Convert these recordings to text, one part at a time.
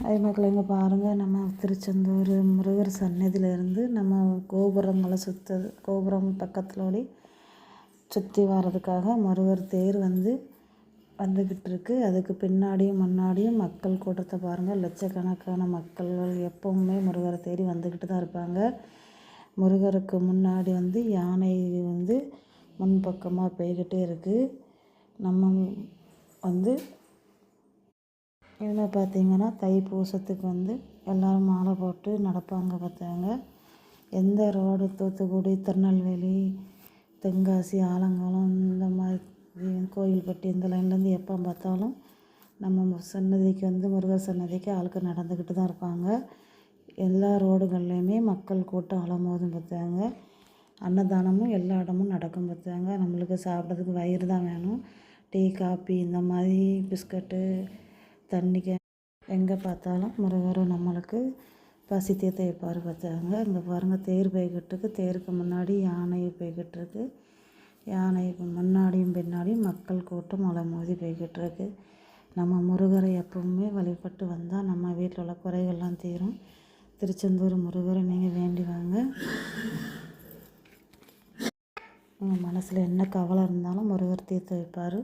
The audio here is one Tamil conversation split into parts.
அதே மக்கள் இங்கே பாருங்கள், நம்ம திருச்செந்தூர் முருகர் சன்னதியிலேருந்து நம்ம கோபுரங்களை கோபுரம் பக்கத்துலோடி சுற்றி வர்றதுக்காக முருகர் தேர் வந்துக்கிட்டு இருக்கு. அதுக்கு பின்னாடியும் முன்னாடியும் மக்கள் கூட்டத்தை பாருங்கள். லட்சக்கணக்கான மக்கள்கள் எப்பவுமே முருகரை தேடி வந்துக்கிட்டு தான் இருப்பாங்க. முருகருக்கு முன்னாடி யானை முன்பக்கமாக போய்கிட்டே இருக்குது. நம்ம இதில் பார்த்திங்கன்னா தைப்பூசத்துக்கு எல்லோரும் மாலை போட்டு நடப்பாங்க பார்த்தாங்க. எந்த ரோடு தூத்துக்குடி, திருநெல்வேலி, தென்காசி, ஆலங்குளம் இந்த மாதிரி கோயில்பட்டி இந்த லைன்லேருந்து எப்போ பார்த்தாலும் நம்ம சன்னதிக்கு முருகர் சன்னதிக்கு ஆட்கள் நடந்துக்கிட்டு தான் இருப்பாங்க. எல்லா ரோடுகள்லேயுமே மக்கள் கூட்டம் அலமோதும் பார்த்தாங்க. அன்னதானமும் எல்லா இடமும் நடக்கும் பார்த்தாங்க. நம்மளுக்கு சாப்பிட்றதுக்கு வயிறு தான் வேணும். டீ, காப்பி இந்த மாதிரி பிஸ்கட்டு, தண்ணிக்கு எங்கே பார்த்தாலும் முருகர் நம்மளுக்கு பசி தீர்த்து வைப்பார் பார்த்தாங்க. இங்கே பாருங்கள், தேர் போய்கிட்டுருக்கு. தேருக்கு முன்னாடி யானை போய்கிட்டுருக்கு. யானைக்கு முன்னாடியும் பின்னாடியும் மக்கள் கூட்டம் அலமோதி போய்கிட்டுருக்கு. நம்ம முருகரை எப்பவுமே வழிபட்டு வந்தால் நம்ம வீட்டில் உள்ள குறைகள்லாம் தீரும். திருச்செந்தூர் முருகரை நீங்கள் வேண்டி வாங்க. உங்கள் மனசில் என்ன கவலை இருந்தாலும் முருகர் தீர்த்து வைப்பார்.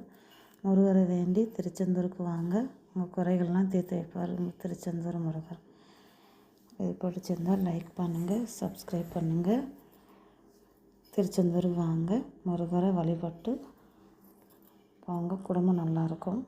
முருகரை வேண்டி திருச்செந்தூருக்கு வாங்க. உங்கள் குறைகள்லாம் தீர்த்து வைப்பார் திருச்செந்தூர் முருகர். இது பிடிச்சிருந்தால் லைக் பண்ணுங்கள், சப்ஸ்கிரைப் பண்ணுங்கள். திருச்செந்தூருக்கு வாங்க, முருகரை வழிபட்டு போங்க. குடும்பம் நல்லாயிருக்கும்.